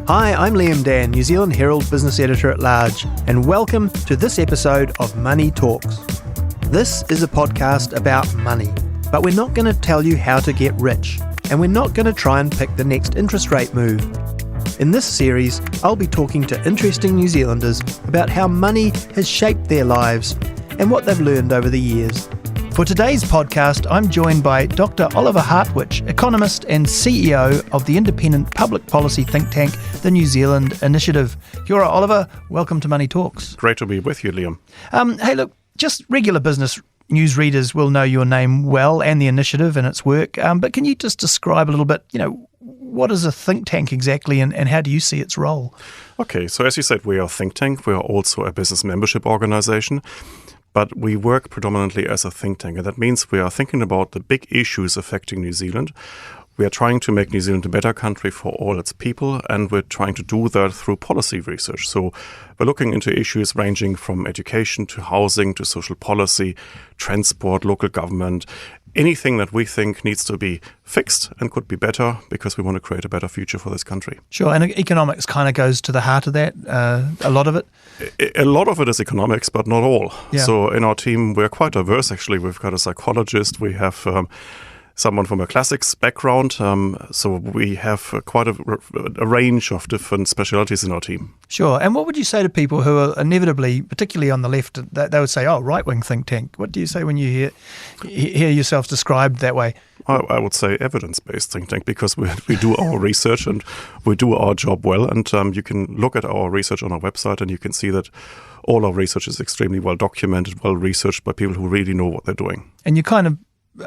Hi, I'm Liam Dann, New Zealand Herald Business Editor at Large, and welcome to this episode of Money Talks. This is a podcast about money, but we're not going to tell you how to get rich, and we're not going to try and pick the next interest rate move. In this series, I'll be talking to interesting New Zealanders about how money has shaped their lives and what they've learned over the years. For today's podcast, I'm joined by Dr. Oliver Hartwich, economist and CEO of the independent public policy think tank, the New Zealand Initiative. Kia ora, Oliver. Welcome to Money Talks. Great to be with you, Liam. Hey, look, just regular business news readers will know your name well and the initiative and its work. But can you just describe a little bit, what is a think tank exactly and how do you see its role? Okay, so as you said, we are a think tank. We are also a business membership organization. But we work predominantly as a think tank, and that means we are thinking about the big issues affecting New Zealand. We are trying to make New Zealand a better country for all its people, and we're trying to do that through policy research. So we're looking into issues ranging from education to housing to social policy, transport, local government, anything that we think needs to be fixed and could be better because we want to create a better future for this country. Sure, and economics kind of goes to the heart of that, a lot of it? A lot of it is economics, but not all. Yeah. So in our team, we're quite diverse, actually. We've got a psychologist, we have someone from a classics background, so we have quite a range of different specialities in our team. Sure, and what would you say to people who are inevitably, particularly on the left, they would say, right-wing think tank? What do you say when you hear yourself described that way? I would say evidence-based think tank because we do our research and we do our job well. And you can look at our research on our website and you can see that all our research is extremely well documented, well researched by people who really know what they're doing. And you kind of,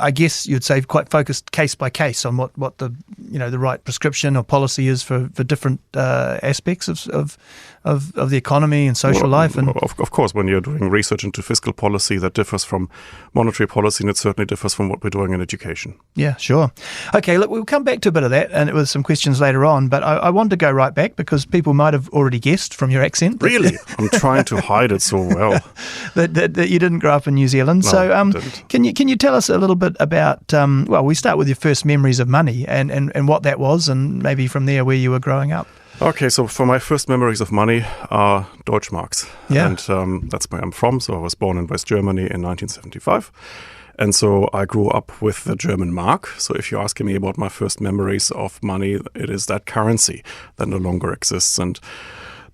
I guess you'd say, quite focused case by case on what the the right prescription or policy is for different aspects of the economy and social life. And of course, when you're doing research into fiscal policy, that differs from monetary policy, and it certainly differs from what we're doing in education. Yeah, sure. Okay, look, we'll come back to a bit of that and with some questions later on, but I want to go right back because people might have already guessed from your accent. Really? I'm trying to hide it so well. that you didn't grow up in New Zealand. No, so I didn't. Can you tell us a little bit about, we start with your first memories of money and what that was and maybe from there where you were growing up. Okay, so for my first memories of money are Deutschmarks. Yeah. And that's where I'm from. So I was born in West Germany in 1975. And so I grew up with the German mark. So if you're asking me about my first memories of money, it is that currency that no longer exists. And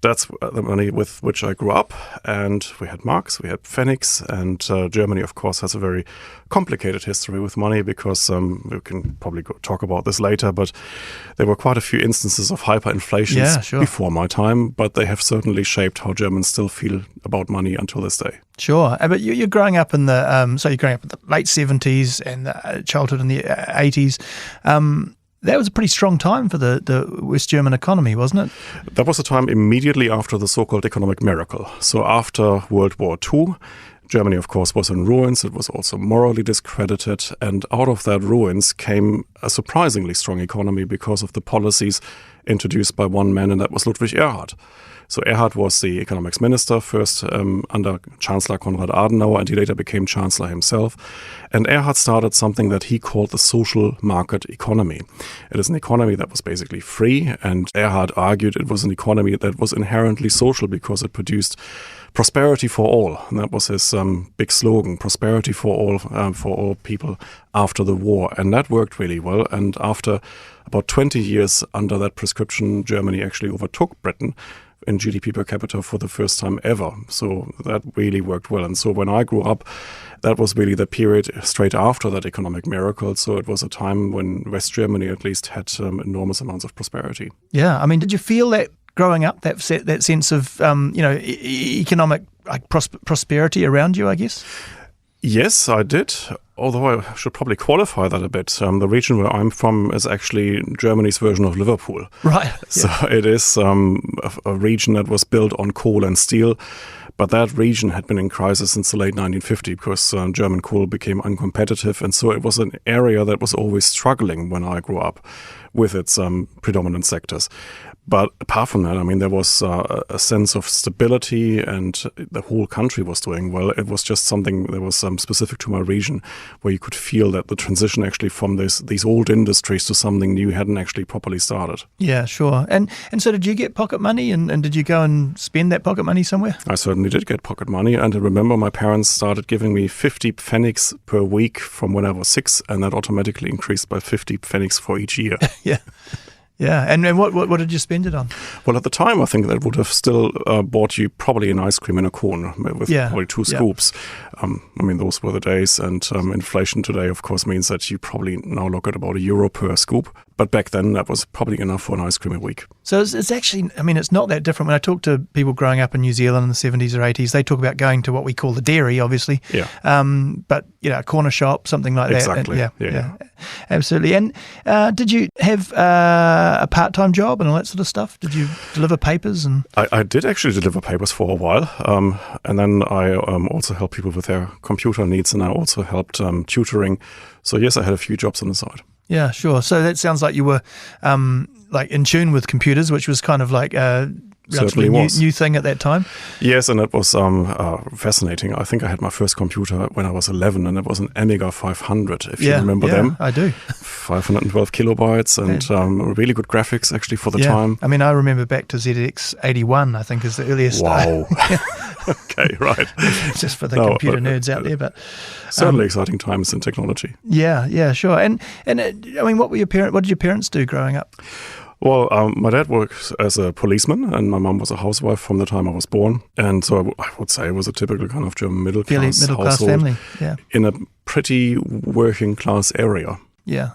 that's the money with which I grew up, and we had marks, we had pfennigs, and Germany, of course, has a very complicated history with money because we can probably talk about this later, but there were quite a few instances of hyperinflation before my time, but they have certainly shaped how Germans still feel about money until this day. Sure, but you're growing up in the you're growing up in the late 70s and childhood in the 80s. That was a pretty strong time for the West German economy, wasn't it? That was a time immediately after the so-called economic miracle. So after World War II, Germany, of course, was in ruins. It was also morally discredited. And out of that ruins came a surprisingly strong economy because of the policies introduced by one man, and that was Ludwig Erhard. So Erhard was the economics minister, first under Chancellor Konrad Adenauer, and he later became Chancellor himself. And Erhard started something that he called the social market economy. It is an economy that was basically free, and Erhard argued it was an economy that was inherently social because it produced prosperity for all. And that was his big slogan, prosperity for all people after the war. And that worked really well. And after about 20 years under that prescription, Germany actually overtook Britain in GDP per capita for the first time ever. So that really worked well. And so when I grew up, that was really the period straight after that economic miracle. So it was a time when West Germany at least had enormous amounts of prosperity. Yeah. I mean, did you feel that growing up, that sense of, economic prosperity around you, I guess? Yes, I did. Although I should probably qualify that a bit. The region where I'm from is actually Germany's version of Liverpool. Right. So it is a region that was built on coal and steel. But that region had been in crisis since the late 1950s because German coal became uncompetitive. And so it was an area that was always struggling when I grew up with its predominant sectors. But apart from that, I mean, there was a sense of stability, and the whole country was doing well. It was just something that was specific to my region, where you could feel that the transition actually from these old industries to something new hadn't actually properly started. Yeah, sure. And so did you get pocket money, and did you go and spend that pocket money somewhere? I certainly did get pocket money, and I remember my parents started giving me 50 pfennigs per week from when I was 6, and that automatically increased by 50 pfennigs for each year. Yeah. Yeah, and what did you spend it on? Well, at the time, I think that would have still bought you probably an ice cream in a cone with probably 2 scoops. I mean, those were the days, and inflation today, of course, means that you probably now look at about €1 per scoop. But back then, that was probably enough for an ice cream a week. So it's actually, I mean, it's not that different. When I talk to people growing up in New Zealand in the 70s or 80s, they talk about going to what we call the dairy, obviously. Yeah. But, a corner shop, something like that. Exactly. Yeah. Absolutely. And did you have a part-time job and all that sort of stuff? Did you deliver papers? And I did actually deliver papers for a while. And then I also helped people with their computer needs, and I also helped tutoring. So yes, I had a few jobs on the side. Yeah, sure. So that sounds like you were like in tune with computers, which was kind of like a relatively new thing at that time. Yes, and it was fascinating. I think I had my first computer when I was 11, and it was an Amiga 500, if you remember them. I do. 512 kilobytes and really good graphics actually for the time. I mean, I remember back to ZX81, I think is the earliest. Wow. Okay, right. Just for the computer nerds out there, but certainly exciting times in technology. Yeah, sure. And I mean, what did your parents do growing up? Well, my dad worked as a policeman, and my mum was a housewife from the time I was born. And so I would say it was a typical kind of German middle-class household family, in a pretty working-class area. Yeah.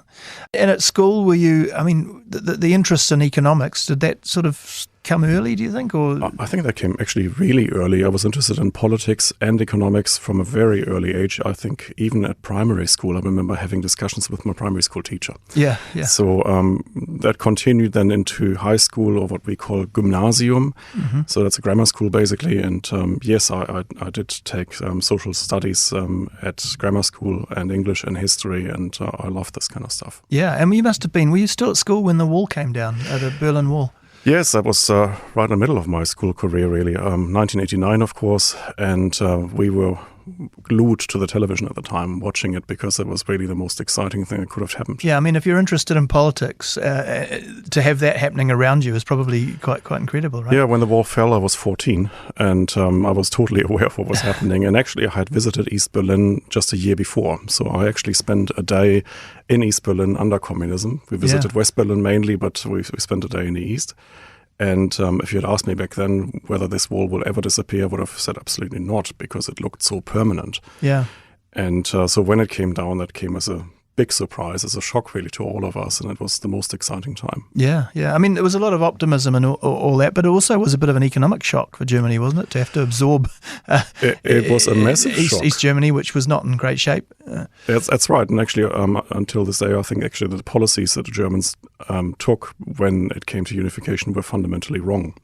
And at school, were you, I mean, the interest in economics, did that sort of come early, do you think? Or I think that came actually really early. I was interested in politics and economics from a very early age. I think even at primary school, I remember having discussions with my primary school teacher. Yeah. So that continued then into high school, or what we call gymnasium. Mm-hmm. So that's a grammar school basically. And yes, I did take social studies at grammar school, and English and history, and I loved this kind of stuff. Yeah, and were you still at school when the wall came down, the Berlin Wall? Yes, that was right in the middle of my school career, really. 1989, of course, and we were glued to the television at the time, watching it, because it was really the most exciting thing that could have happened. Yeah, I mean, if you're interested in politics, to have that happening around you is probably quite incredible, right? Yeah, when the wall fell, I was 14, and I was totally aware of what was happening. And actually, I had visited East Berlin just a year before, so I actually spent a day in East Berlin under communism. We visited West Berlin mainly, but we spent a day in the East. And if you had asked me back then whether this wall will ever disappear, I would have said absolutely not, because it looked so permanent. Yeah. And so when it came down, that came as a big surprise, as a shock really to all of us, and it was the most exciting time. Yeah. I mean, there was a lot of optimism and all that, but it also was a bit of an economic shock for Germany, wasn't it, to have to absorb it was a massive shock. East Germany, which was not in great shape. That's right. And actually, until this day, I think actually the policies that the Germans took when it came to unification were fundamentally wrong,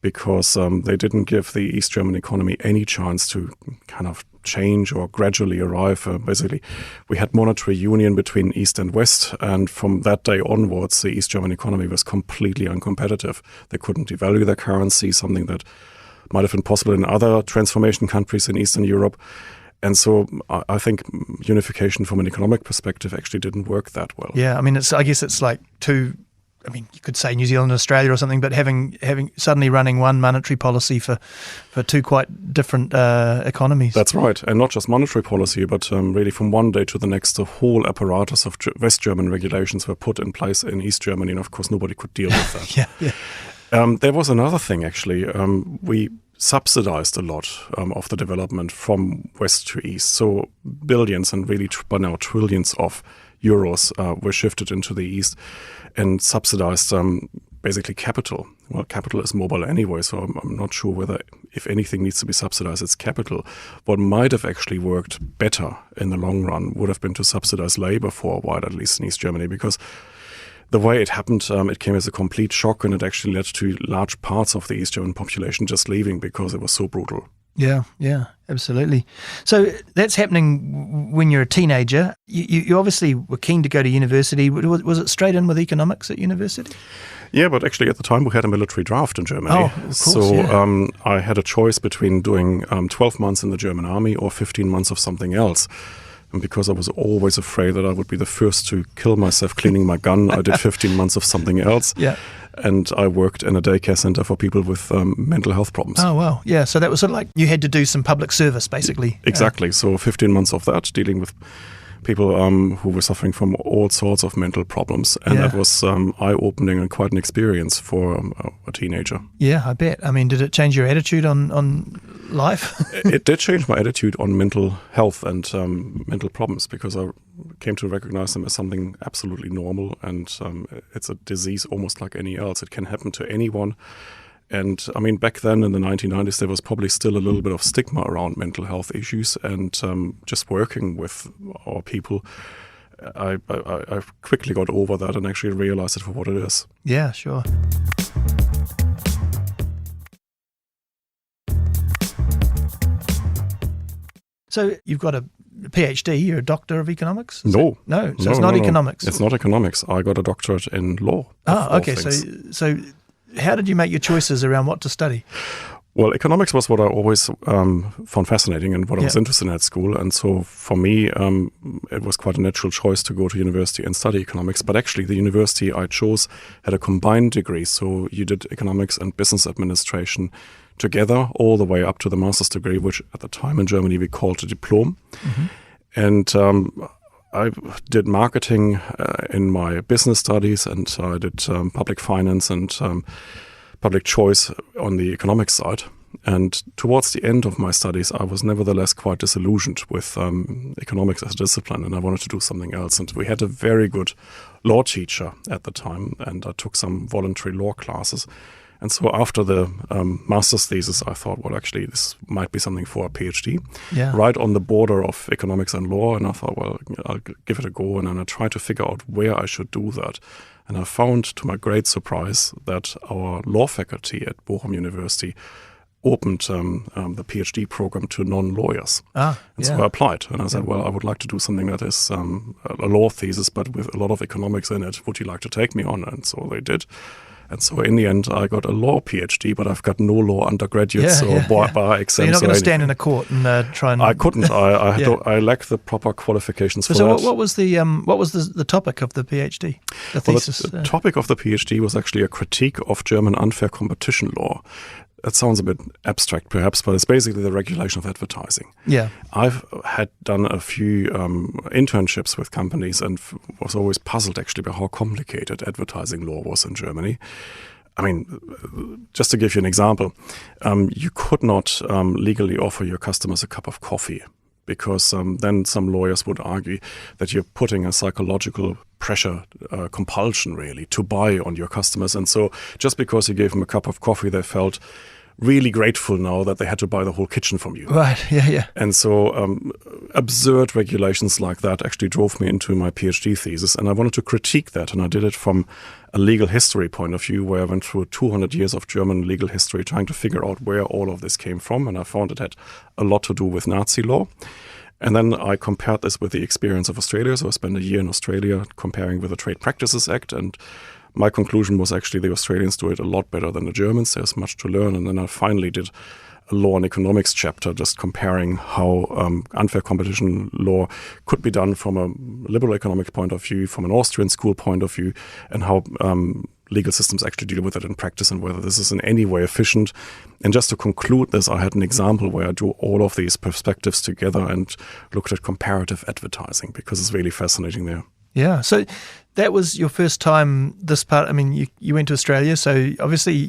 because they didn't give the East German economy any chance to kind of change or gradually arrive. Basically, we had monetary union between East and West, and from that day onwards, the East German economy was completely uncompetitive. They couldn't devalue their currency, something that might have been possible in other transformation countries in Eastern Europe. And so I think unification from an economic perspective actually didn't work that well. Yeah, I mean, I guess it's like two, I mean, you could say New Zealand and Australia or something, but having suddenly running one monetary policy for two quite different economies. That's right. And not just monetary policy, but really from one day to the next, the whole apparatus of West German regulations were put in place in East Germany. And of course, nobody could deal with that. Yeah. There was another thing, actually. We subsidized a lot of the development from west to east. So billions and really by now trillions of euros were shifted into the east and subsidized basically capital. Well, capital is mobile anyway, so I'm not sure whether, if anything needs to be subsidized, it's capital. What might have actually worked better in the long run would have been to subsidize labor for a while, at least in East Germany, because the way it happened, it came as a complete shock, and it actually led to large parts of the East German population just leaving because it was so brutal. Yeah, absolutely. So that's happening when you're a teenager. You obviously were keen to go to university. Was it straight in with economics at university? Yeah, but actually at the time we had a military draft in Germany. Oh, of course, so yeah. I had a choice between doing 12 months in the German army or 15 months of something else. And because I was always afraid that I would be the first to kill myself cleaning my gun, I did 15 months of something else. Yeah. And I worked in a daycare center for people with mental health problems. Oh, wow. Yeah, so that was sort of like you had to do some public service, basically. Exactly. So 15 months of that, dealing with people who were suffering from all sorts of mental problems. And that was eye-opening and quite an experience for a teenager. Yeah, I bet. I mean, did it change your attitude on life? It did change my attitude on mental health and mental problems, because I came to recognize them as something absolutely normal, and it's a disease almost like any else. It can happen to anyone. And I mean, back then in the 1990s, there was probably still a little bit of stigma around mental health issues. And just working with our people, I quickly got over that and actually realized it for what it is. Yeah, sure. So you've got a PhD, you're a doctor of economics? No. No, so it's not economics. It's not economics. I got a doctorate in law. Oh, okay. So how did you make your choices around what to study? Well, economics was what I always found fascinating and what I was interested in at school. And so for me, it was quite a natural choice to go to university and study economics. But actually, the university I chose had a combined degree. So you did economics and business administration together all the way up to the master's degree, which at the time in Germany we called a diploma. Mm-hmm. And I did marketing in my business studies, and I did public finance and public choice on the economics side. And towards the end of my studies, I was nevertheless quite disillusioned with economics as a discipline, and I wanted to do something else. And we had a very good law teacher at the time, and I took some voluntary law classes. And so after the master's thesis, I thought, well, actually, this might be something for a PhD, right on the border of economics and law. And I thought, well, I'll give it a go. And then I tried to figure out where I should do that. And I found, to my great surprise, that our law faculty at Bochum University opened the PhD program to non-lawyers. So I applied. And I said, well, I would like to do something that is a law thesis, but with a lot of economics in it. Would you like to take me on? And so they did. And so in the end, I got a law PhD, but I've got no law undergraduate bar exams. So you're not going to stand in a court and try and... I couldn't. I lack the proper qualifications for that. So what was the topic of the PhD, the thesis? The topic of the PhD was actually a critique of German unfair competition law. It sounds a bit abstract, perhaps, but it's basically the regulation of advertising. Yeah, I've had done a few internships with companies and was always puzzled, actually, by how complicated advertising law was in Germany. I mean, just to give you an example, you could not legally offer your customers a cup of coffee, because then some lawyers would argue that you're putting a psychological pressure, compulsion really, to buy on your customers. And so just because you gave them a cup of coffee, they felt really grateful now that they had to buy the whole kitchen from you. Right, yeah. And so absurd regulations like that actually drove me into my PhD thesis. And I wanted to critique that. And I did it from a legal history point of view, where I went through 200 years of German legal history trying to figure out where all of this came from. And I found it had a lot to do with Nazi law. And then I compared this with the experience of Australia. So I spent a year in Australia comparing with the Trade Practices Act. And my conclusion was actually the Australians do it a lot better than the Germans. There's much to learn. And then I finally did a law and economics chapter, just comparing how unfair competition law could be done from a liberal economic point of view, from an Austrian school point of view, and how legal systems actually deal with it in practice, and whether this is in any way efficient. And just to conclude this, I had an example where I drew all of these perspectives together and looked at comparative advertising, because it's really fascinating there. Yeah. So that was your first time this part. I mean, you went to Australia, so obviously,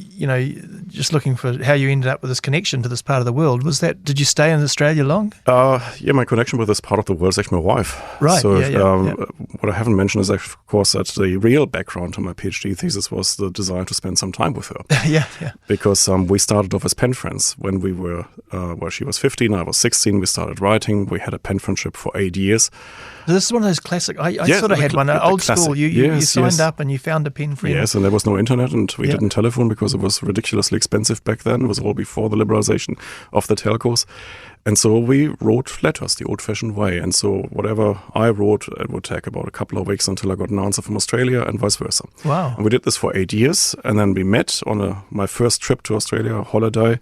just looking for how you ended up with this connection to this part of the world. Did you stay in Australia long? Yeah, my connection with this part of the world is actually my wife. Right. So what I haven't mentioned is, of course, that the real background to my PhD thesis was the desire to spend some time with her. Yeah. Because we started off as pen friends when we were, she was 15, I was 16. We started writing. We had a pen friendship for 8 years. This is one of those classic. I Yes, sort of had one, old classic. school. You Yes, signed yes. up and you found a pen friend. Yes, and there was no internet, and we Yeah. didn't telephone because it was ridiculously expensive back then. It was all before the liberalization of the telcos. And so we wrote letters the old-fashioned way. And so whatever I wrote, it would take about a couple of weeks until I got an answer from Australia and vice versa. Wow. And we did this for 8 years. And then we met on my first trip to Australia, a holiday.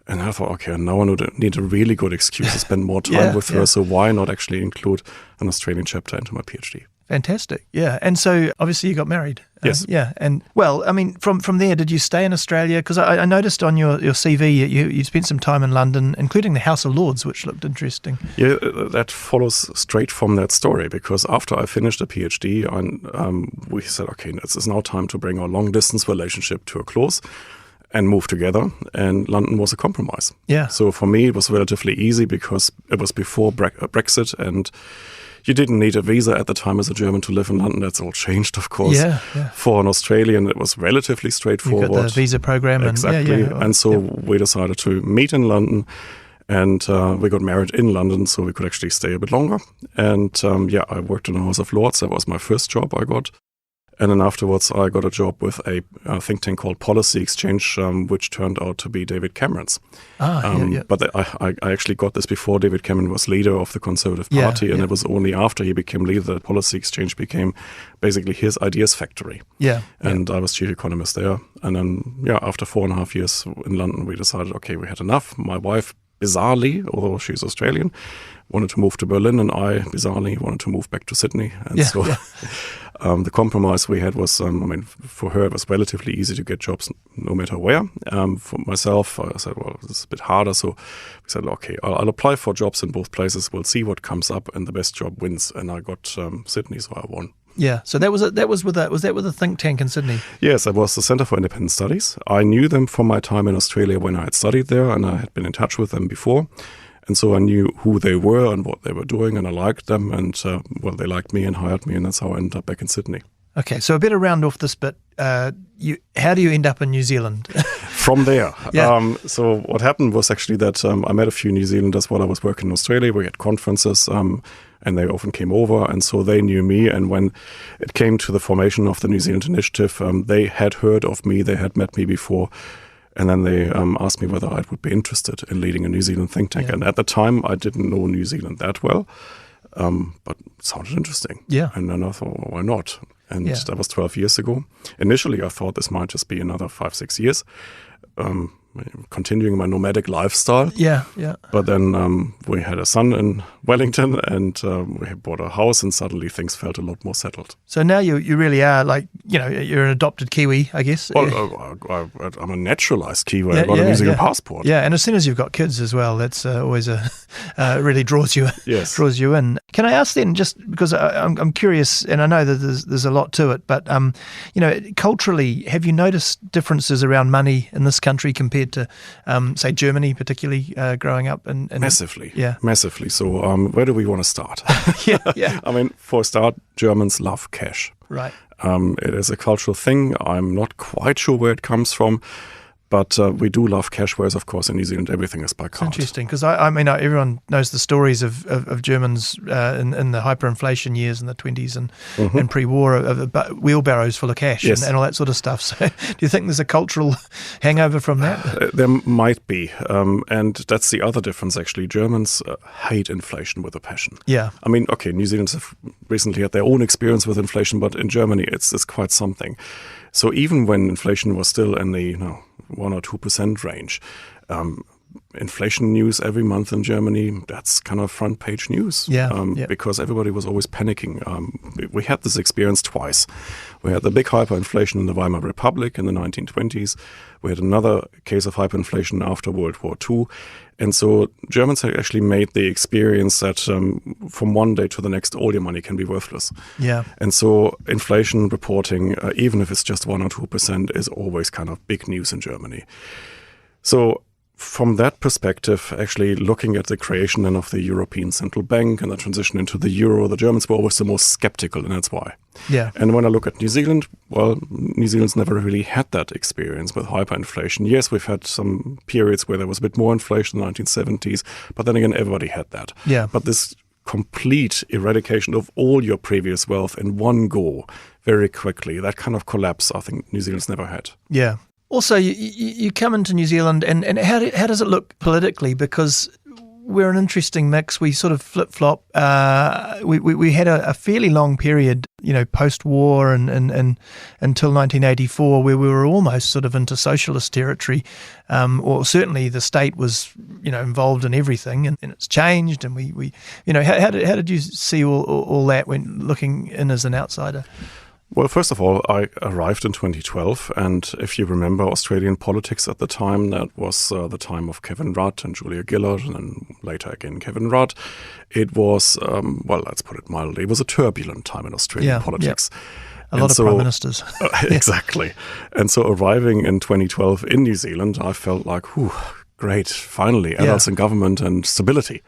And I thought, okay, now I need a really good excuse to spend more time Yeah, with her. So why not actually include an Australian chapter into my PhD? Fantastic. Yeah. And so obviously you got married. Yes. Yeah. And well, I mean, from there, did you stay in Australia? Because I noticed on your CV, you spent some time in London, including the House of Lords, which looked interesting. Yeah, that follows straight from that story, because after I finished a PhD, we said, okay, it's now time to bring our long-distance relationship to a close and move together, and London was a compromise. Yeah. So for me, it was relatively easy because it was before Brexit, and you didn't need a visa at the time as a German to live in London. That's all changed, of course. Yeah. For an Australian, it was relatively straightforward. You got the visa program. Exactly. And, And so we decided to meet in London, and we got married in London so we could actually stay a bit longer. And I worked in the House of Lords. That was my first job I got. And then afterwards, I got a job with a think tank called Policy Exchange, which turned out to be David Cameron's. But I actually got this before David Cameron was leader of the Conservative Party, and it was only after he became leader that Policy Exchange became basically his ideas factory. Yeah. And I was chief economist there. And then, after 4.5 years in London, we decided, okay, we had enough. My wife, bizarrely, although she's Australian, wanted to move to Berlin, and I, bizarrely, wanted to move back to Sydney. And the compromise we had was, for her, it was relatively easy to get jobs no matter where. For myself, I said, well, this is a bit harder. So we said, okay, I'll apply for jobs in both places. We'll see what comes up, and the best job wins. And I got Sydney, so I won. Yeah. So was that with a think tank in Sydney? Yes, it was the Centre for Independent Studies. I knew them from my time in Australia when I had studied there, and I had been in touch with them before. And so I knew who they were and what they were doing, and I liked them, and they liked me and hired me, and that's how I ended up back in Sydney. Okay, so a bit to round off this bit. How do you end up in New Zealand? From there. Yeah. So what happened was actually that I met a few New Zealanders while I was working in Australia. We had conferences, and they often came over, and so they knew me. And when it came to the formation of the New Zealand Initiative, they had heard of me, they had met me before. And then they asked me whether I would be interested in leading a New Zealand think tank. Yeah. And at the time, I didn't know New Zealand that well, but it sounded interesting. Yeah. And then I thought, well, why not? And Yeah. that was 12 years ago. Initially, I thought this might just be another 5-6 years, continuing my nomadic lifestyle. Yeah. But then we had a son in Wellington, and we bought a house, and suddenly things felt a lot more settled. So now you really are you're an adopted Kiwi, I guess. Well, I'm a naturalized Kiwi. I've got a New Zealand passport. Yeah, and as soon as you've got kids as well, that's always really draws you Yes. draws you in. Can I ask then, just because I'm curious, and I know that there's a lot to it, but culturally, have you noticed differences around money in this country compared to, say, Germany, particularly growing up? Massively. Yeah. Massively. So where do we want to start? Yeah. I mean, for a start, Germans love cash. Right. It is a cultural thing. I'm not quite sure where it comes from, but we do love cash, whereas, of course, in New Zealand, everything is by card. Interesting, because I mean, everyone knows the stories of Germans in the hyperinflation years in the 20s and pre-war of wheelbarrows full of cash Yes. and all that sort of stuff. So do you think there's a cultural hangover from that? There might be, and that's the other difference, actually. Germans hate inflation with a passion. Yeah. I mean, okay, New Zealanders have recently had their own experience with inflation, but in Germany, it's quite something. So even when inflation was still in the 1 or 2% range, inflation news every month in Germany, that's kind of front page news. Because everybody was always panicking. We had this experience twice. We had the big hyperinflation in the Weimar Republic in the 1920s. We had another case of hyperinflation after World War II. And so Germans had actually made the experience that from one day to the next, all your money can be worthless. Yeah. And so inflation reporting, even if it's just 1 or 2%, is always kind of big news in Germany. So from that perspective, actually looking at the creation then of the European Central Bank and the transition into the euro, the Germans were always the most skeptical, and that's why. Yeah. And when I look at New Zealand, well, New Zealand's never really had that experience with hyperinflation. Yes, we've had some periods where there was a bit more inflation in the 1970s, but then again, everybody had that. Yeah. But this complete eradication of all your previous wealth in one go very quickly. That kind of collapse, I think New Zealand's never had. Yeah. Also, you come into New Zealand, and how does it look politically? Because we're an interesting mix. We sort of flip-flop. We had a fairly long period, post-war and until 1984, where we were almost sort of into socialist territory, or certainly the state was, involved in everything, and it's changed. And we how did you see all that when looking in as an outsider? Well, first of all, I arrived in 2012, and if you remember Australian politics at the time, that was the time of Kevin Rudd and Julia Gillard, and then later again Kevin Rudd. It was, let's put it mildly, it was a turbulent time in Australian politics. Yeah. A lot of prime ministers. Exactly. And so arriving in 2012 in New Zealand, I felt like, great, finally, adults in government and stability.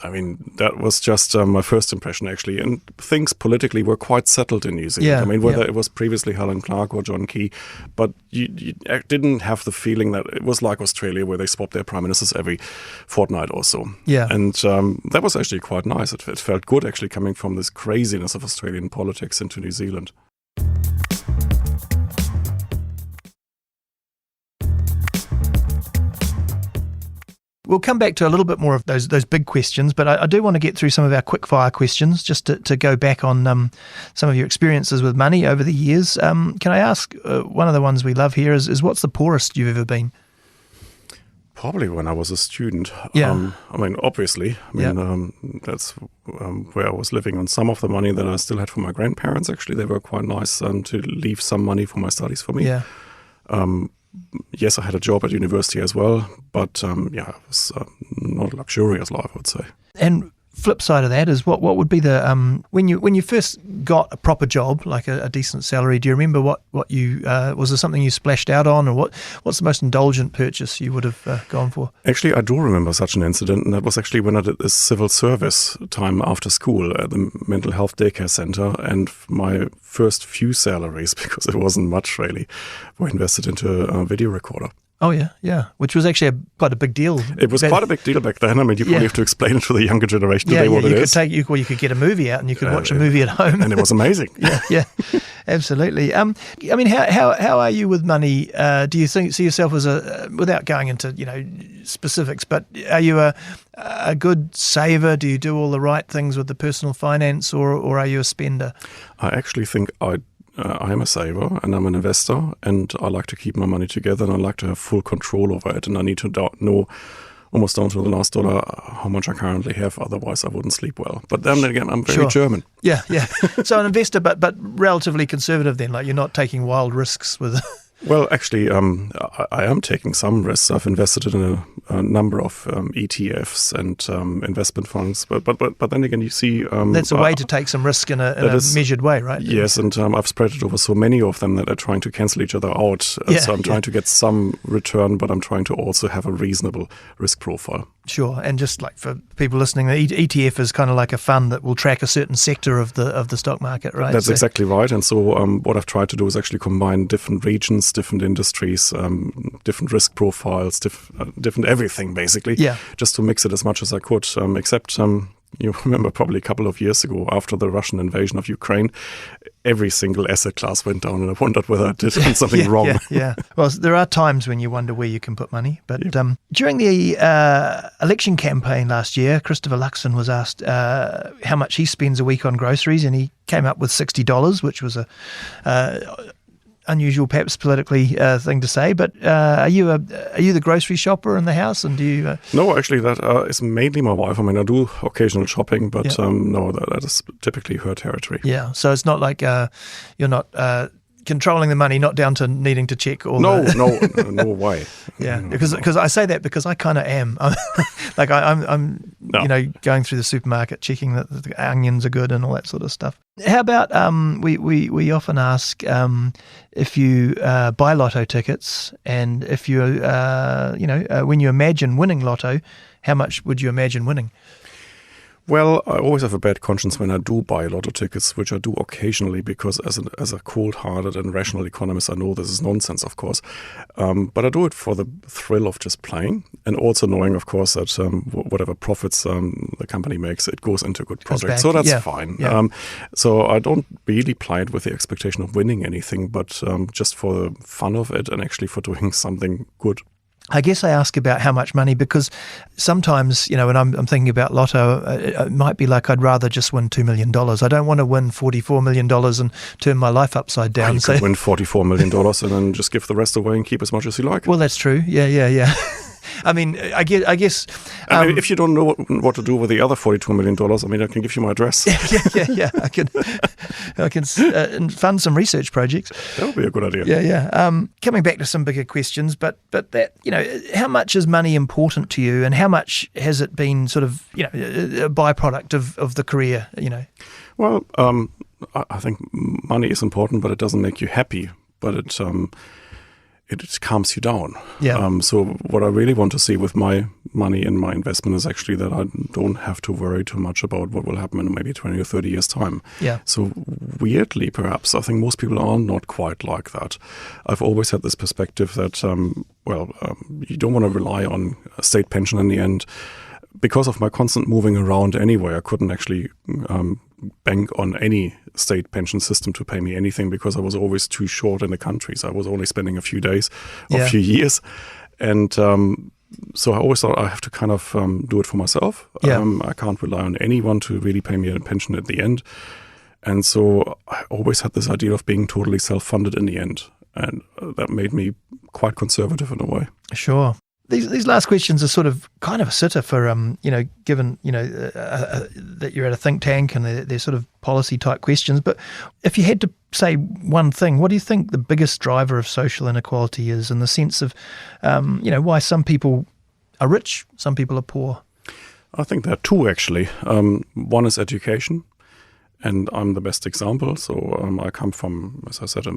That was just my first impression, actually. And things politically were quite settled in New Zealand. Whether it was previously Helen Clark or John Key, but you didn't have the feeling that it was like Australia, where they swap their prime ministers every fortnight or so. Yeah. And that was actually quite nice. It felt good, actually, coming from this craziness of Australian politics into New Zealand. We'll come back to a little bit more of those big questions, but I do want to get through some of our quick-fire questions just to go back on some of your experiences with money over the years. Can I ask, one of the ones we love here is what's the poorest you've ever been? Probably when I was a student. Yeah. Obviously. That's where I was living on some of the money that I still had from my grandparents, actually. They were quite nice to leave some money for my studies for me. Yeah. Yes, I had a job at university as well, but it was not a luxurious life, I would say. And flip side of that is what would be the when you first got a proper job, like a decent salary, do you remember what you was there something you splashed out on, or what's the most indulgent purchase you would have gone for? Actually, I do remember such an incident, and that was actually when I did this civil service time after school at the mental health daycare center, and my first few salaries, because it wasn't much really, were invested into a video recorder. Oh, yeah, which was actually quite a big deal. It was quite a big deal back then. You probably have to explain it to the younger generation today what it is. You could get a movie out and you could watch a movie at home. And it was amazing. Yeah, absolutely. How are you with money? Do you see yourself as without going into, specifics, but are you a good saver? Do you do all the right things with the personal finance, or are you a spender? I actually think I am a saver and I'm an investor, and I like to keep my money together, and I like to have full control over it, and I need to know almost down to the last dollar how much I currently have, otherwise I wouldn't sleep well. But then again, I'm very German. Yeah. So an investor, but relatively conservative then, like you're not taking wild risks with... Well, actually, I am taking some risks. I've invested in a number of ETFs and investment funds, but then again, you see, that's a way to take some risk in a measured way, right? Yes, and I've spread it over so many of them that they're trying to cancel each other out. So I'm trying to get some return, but I'm trying to also have a reasonable risk profile. Sure, and just like for people listening, the ETF is kind of like a fund that will track a certain sector of the stock market, right? That's exactly right. And so what I've tried to do is actually combine different regions, different industries, different risk profiles, different everything, basically, just to mix it as much as I could, except... you remember probably a couple of years ago, after the Russian invasion of Ukraine, every single asset class went down, and I wondered whether I did something wrong. Yeah. Well, there are times when you wonder where you can put money. But during the election campaign last year, Christopher Luxon was asked how much he spends a week on groceries, and he came up with $60, which was a unusual, perhaps politically thing to say, but are you the grocery shopper in the house, and do you? No, actually, that is mainly my wife. I do occasional shopping, but no, that is typically her territory. Yeah, so it's not like you're not controlling the money, not down to needing to check all. No way. Yeah, because I say that because I kind of am. I'm going through the supermarket checking that the onions are good and all that sort of stuff. How about we often ask if you buy lotto tickets, and if you when you imagine winning lotto, how much would you imagine winning? Well, I always have a bad conscience when I do buy lotto tickets, which I do occasionally, because as a cold-hearted and rational economist, I know this is nonsense, of course. But I do it for the thrill of just playing, and also knowing, of course, that whatever profits the company makes, it goes into a good project. So that's fine. Yeah. So I don't really play it with the expectation of winning anything, but just for the fun of it and actually for doing something good. I guess I ask about how much money because sometimes, when I'm thinking about lotto, it might be like I'd rather just win $2 million. I don't want to win $44 million and turn my life upside down. You could win $44 million and then just give the rest away and keep as much as you like. Well, that's true. Yeah. I mean, I guess. If you don't know what to do with the other $42 million, I can give you my address. Yeah. I can fund some research projects. That would be a good idea. Yeah. Coming back to some bigger questions, but that, how much is money important to you, and how much has it been sort of, a byproduct of the career? Well, I think money is important, but it doesn't make you happy. But it calms you down. Yeah. So what I really want to see with my money and my investment is actually that I don't have to worry too much about what will happen in maybe 20 or 30 years' time. Yeah. So weirdly, perhaps, I think most people are not quite like that. I've always had this perspective that, you don't want to rely on a state pension in the end. Because of my constant moving around anyway, I couldn't actually bank on any state pension system to pay me anything because I was always too short in the country. So I was only spending a few days or a few years. And so I always thought I have to kind of do it for myself. Yeah. I can't rely on anyone to really pay me a pension at the end. And so I always had this idea of being totally self-funded in the end. And that made me quite conservative in a way. Sure. These last questions are sort of kind of a sitter for, given, that you're at a think tank and they're sort of policy type questions. But if you had to say one thing, what do you think the biggest driver of social inequality is, in the sense of, why some people are rich, some people are poor? I think there are two, actually. One is education, and I'm the best example. So I come from, as I said, a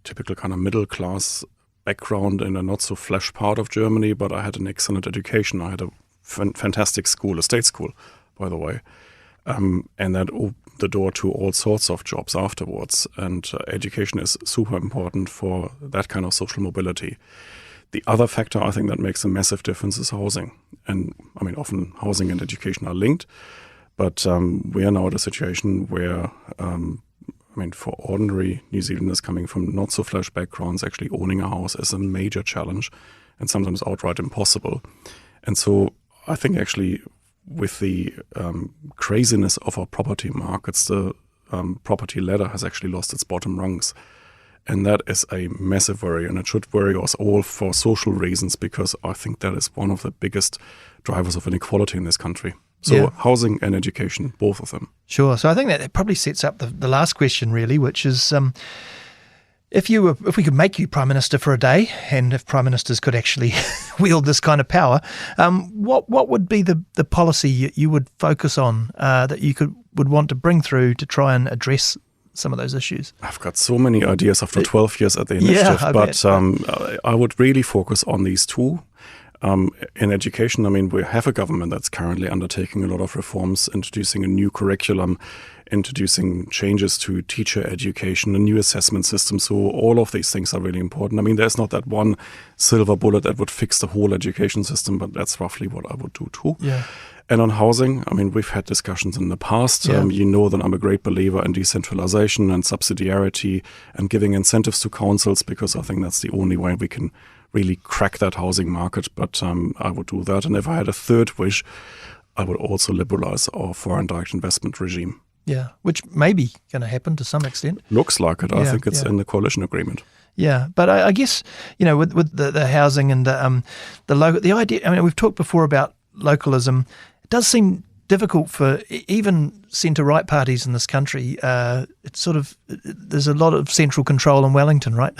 typical kind of middle class background in a not so flash part of Germany, but I had an excellent education. I had a fantastic school, a state school, by the way, and that opened the door to all sorts of jobs afterwards. And education is super important for that kind of social mobility. The other factor I think that makes a massive difference is housing. And often housing and education are linked, but we are now at a situation where for ordinary New Zealanders coming from not so flash backgrounds, actually owning a house is a major challenge and sometimes outright impossible. And so I think actually with the craziness of our property markets, the property ladder has actually lost its bottom rungs. And that is a massive worry, and it should worry us all for social reasons, because I think that is one of the biggest drivers of inequality in this country. So housing and education, both of them. Sure. So I think that probably sets up the last question, really, which is if we could make you Prime Minister for a day, and if Prime Ministers could actually wield this kind of power, what would be the policy you would focus on that you would want to bring through to try and address some of those issues? I've got so many ideas after 12 years at the initiative, I would really focus on these two. In education, we have a government that's currently undertaking a lot of reforms, introducing a new curriculum, introducing changes to teacher education, a new assessment system. So all of these things are really important. There's not that one silver bullet that would fix the whole education system, but that's roughly what I would do too. Yeah. And on housing, we've had discussions in the past. Yeah. You know that I'm a great believer in decentralization and subsidiarity and giving incentives to councils, because I think that's the only way we can really crack that housing market. But I would do that. And if I had a third wish, I would also liberalize our foreign direct investment regime. Yeah, which may be going to happen to some extent. Looks like it. I think it's in the coalition agreement. Yeah, but I guess, with the housing and the idea, we've talked before about localism. It does seem difficult for even centre-right parties in this country. There's a lot of central control in Wellington, right?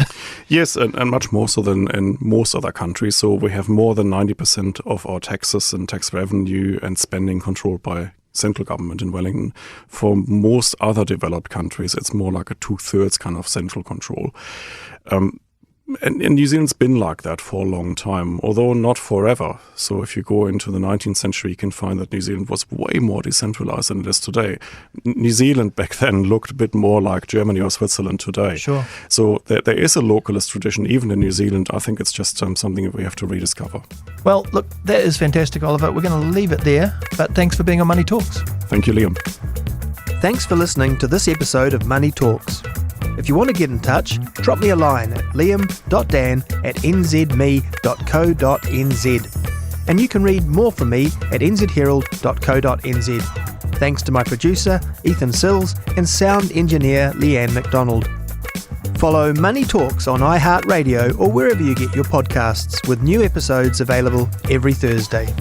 Yes, and much more so than in most other countries. So we have more than 90% of our taxes and tax revenue and spending controlled by central government in Wellington. For most other developed countries, it's more like a 2/3 kind of central control. And New Zealand's been like that for a long time, although not forever. So if you go into the 19th century, you can find that New Zealand was way more decentralized than it is today. New Zealand back then looked a bit more like Germany or Switzerland today. Sure. So there is a localist tradition even in New Zealand. I think it's just something that we have to rediscover. Well, look, that is fantastic, Oliver. We're going to leave it there, but thanks for being on Money Talks. Thank you, Liam. Thanks for listening to this episode of Money Talks. If you want to get in touch, drop me a line at liam.dan@nzme.co.nz. And you can read more from me at nzherald.co.nz. Thanks to my producer, Ethan Sills, and sound engineer, Leanne McDonald. Follow Money Talks on iHeartRadio or wherever you get your podcasts, with new episodes available every Thursday.